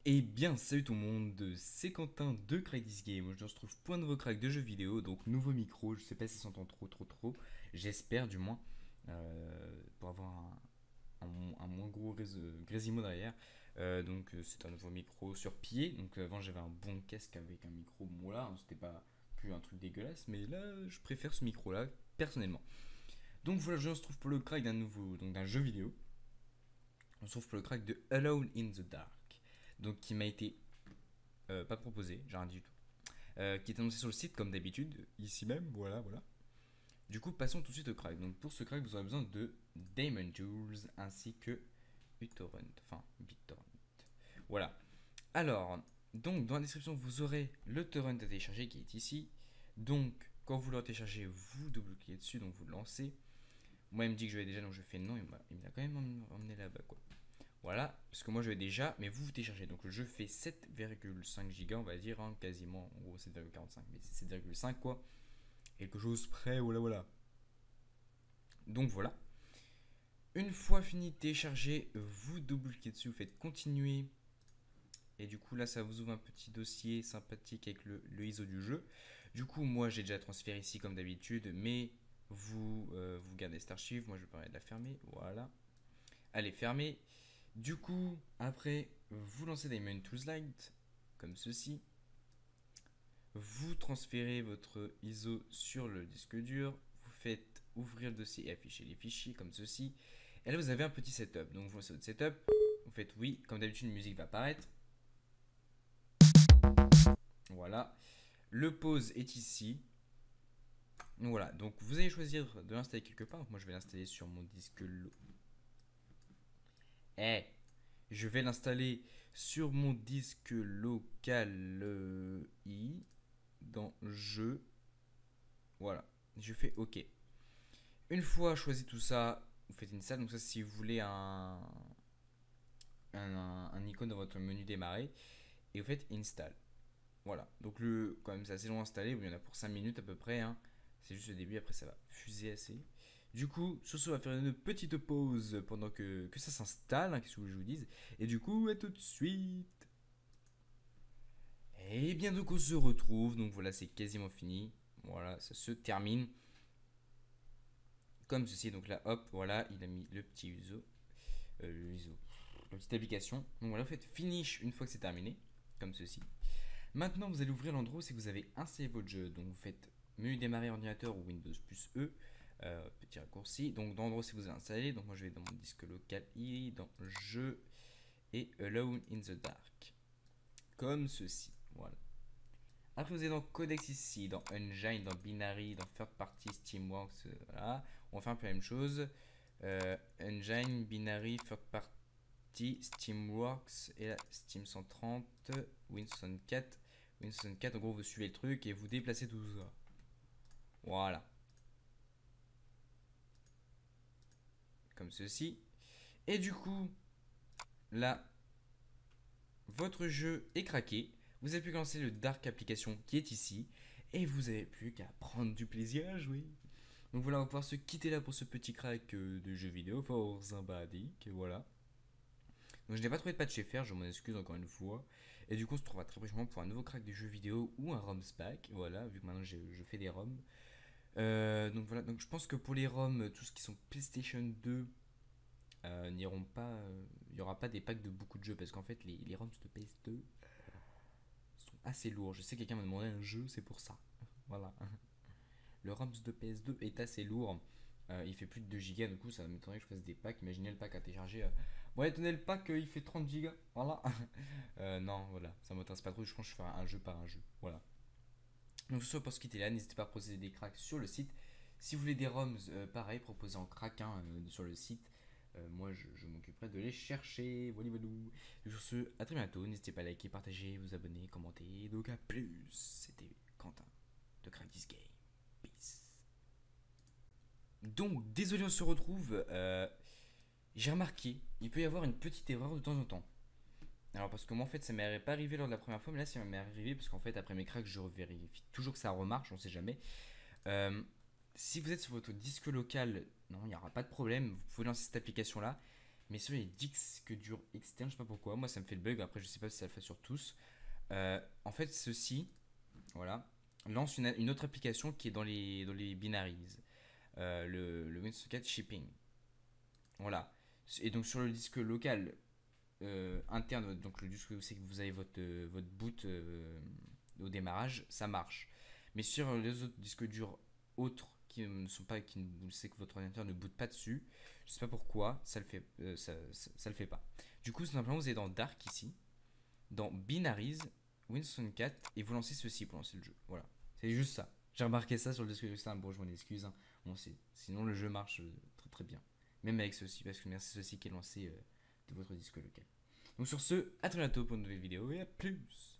Eh bien, salut tout le monde, c'est Quentin de Crack This Game. Aujourd'hui, on se trouve pour un nouveau crack de jeux vidéo, donc nouveau micro. Je sais pas si ça s'entend trop. J'espère du moins, pour avoir un moins gros grésillement derrière. C'est un nouveau micro sur pied. Donc avant, j'avais un bon casque avec un micro moula, hein, c'était pas plus un truc dégueulasse, mais là, je préfère ce micro-là personnellement. Donc voilà, je se trouve pour le crack d'un jeu vidéo. On se trouve pour le crack de Alone in the Dark, donc qui m'a été pas proposé, j'ai rien dit du tout. Qui est annoncé sur le site comme d'habitude, ici même, voilà. Du coup, passons tout de suite au crack. Donc pour ce crack, vous aurez besoin de Daemon Tools ainsi que uTorrent, enfin BitTorrent. Voilà. Alors, donc dans la description, vous aurez le torrent à télécharger qui est ici. Donc, quand vous le téléchargez, vous double-cliquez dessus, donc vous le lancez. Moi, il me dit que je l'ai déjà, donc je fais non, il m'a quand même emmené là-bas, quoi. Voilà, parce que moi je l'ai déjà, mais vous téléchargez. Donc le jeu fait 7,5 Go, on va dire, hein, quasiment, en gros 7,45, mais c'est 7,5 quoi. Quelque chose près, voilà. Donc voilà. Une fois fini de télécharger, vous double-cliquez dessus, vous faites continuer. Et du coup là ça vous ouvre un petit dossier sympathique avec le ISO du jeu. Du coup moi j'ai déjà transféré ici comme d'habitude, mais vous gardez cette archive. Moi je vais permettre de la fermer, voilà. Allez, fermez. Du coup, après, vous lancez Daemon Tools Lite, comme ceci. Vous transférez votre ISO sur le disque dur. Vous faites ouvrir le dossier et afficher les fichiers, comme ceci. Et là, vous avez un petit setup. Donc, vous lancez votre setup. Vous faites oui. Comme d'habitude, une musique va apparaître. Voilà. Le pause est ici. Donc, voilà. Donc, vous allez choisir de l'installer quelque part. Donc, moi, je vais l'installer sur mon disque lourd. Je vais l'installer sur mon disque local i dans jeu. Voilà, je fais OK. Une fois choisi tout ça, vous faites une salle. Donc ça, si vous voulez un icône dans votre menu démarrer, et vous faites install. Voilà, donc quand même c'est assez long à installer. Il y en a pour 5 minutes à peu près, hein. C'est juste le début, après ça va fuser assez. Du coup, sur ce, on va faire une petite pause pendant que ça s'installe, hein, qu'est-ce que je vous dise. Et du coup, à tout de suite. Et bien donc on se retrouve, donc voilà c'est quasiment fini. Voilà, ça se termine. Comme ceci, donc là hop, voilà, il a mis le petit ISO. La petite application. Donc voilà, vous faites finish une fois que c'est terminé, comme ceci. Maintenant vous allez ouvrir l'endroit où c'est que vous avez installé votre jeu. Donc vous faites menu démarrer ordinateur ou Windows plus E. Petit raccourci. Donc dans l'endroit où c'est que vous avez installé. Donc moi je vais dans mon disque local i, dans jeu et Alone in the Dark. Comme ceci. Voilà. Après, vous êtes dans Codex ici, dans Engine, dans Binary, dans Third Party, Steamworks. Voilà. On va faire un peu la même chose. Engine, Binary, Third Party, Steamworks et là, Steam 130, Windows 4. Windows 4, en gros, vous suivez le truc et vous déplacez tout ça. Voilà. Comme ceci. Et du coup, là, votre jeu est craqué. Vous avez pu lancer le Dark Application qui est ici. Et vous n'avez plus qu'à prendre du plaisir à jouer. Donc voilà, on va pouvoir se quitter là pour ce petit crack de jeux vidéo fort sympathique, voilà. Donc je n'ai pas trouvé de patch FR, je m'en excuse encore une fois. Et du coup on se trouvera très prochainement pour un nouveau crack de jeux vidéo ou un ROM pack, voilà, vu que maintenant je fais des ROM. Donc voilà, donc je pense que pour les ROM, tout ce qui sont PlayStation 2 n'iront pas, il n'y aura pas des packs de beaucoup de jeux parce qu'en fait les ROMs de PS2 sont assez lourds. Je sais que quelqu'un m'a demandé un jeu, c'est pour ça. Voilà. Le ROMs de PS2 est assez lourd. Il fait plus de 2 Go, du coup ça m'étonnerait que je fasse des packs. Imaginez le pack à télécharger. Bon, étonnez le pack, il fait 30 Go. Voilà. Non, voilà, ça m'intéresse pas trop. Je pense que je ferai un jeu par un jeu. Voilà. Donc, ce soit pour se quitter là, n'hésitez pas à proposer des cracks sur le site. Si vous voulez des ROMs, pareil, proposez en crack sur le site. Moi, je m'occuperai de les chercher. Voilà, voilà. Sur ce, à très bientôt. N'hésitez pas à liker, partager, vous abonner, commenter. Donc, à plus. C'était Quentin de Crack This Game. Peace. Donc, désolé, on se retrouve. J'ai remarqué, il peut y avoir une petite erreur de temps en temps. Alors, parce que moi, en fait, ça m'est pas arrivé lors de la première fois, mais là, ça m'est arrivé parce qu'en fait, après mes cracks, je vérifie toujours que ça remarche, on sait jamais. Euh, Si vous êtes sur votre disque local, non, il n'y aura pas de problème, vous pouvez lancer cette application-là. Mais sur les disques durs externes, je sais pas pourquoi, moi ça me fait le bug, après je sais pas si ça le fait sur tous. En fait, ceci, voilà, lance une autre application qui est dans les binaries, le Windows 4 Shipping. Voilà. Et donc sur le disque local interne, donc le disque où c'est que vous avez votre boot au démarrage, ça marche. Mais sur les autres disques durs autres qui ne sont pas, qui vous savez que votre ordinateur ne boot pas dessus, je sais pas pourquoi, ça le fait, ça le fait pas. Du coup, simplement vous allez dans Dark ici, dans Binaries, Windows 4 et vous lancez ceci pour lancer le jeu. Voilà, c'est juste ça. J'ai remarqué ça sur le disque externe. Bon, je m'en excuse. Hein. Bon, sinon le jeu marche très très bien. Même avec ceci, parce que c'est ceci qui est lancé de votre disque local. Donc sur ce, à très bientôt pour une nouvelle vidéo et à plus.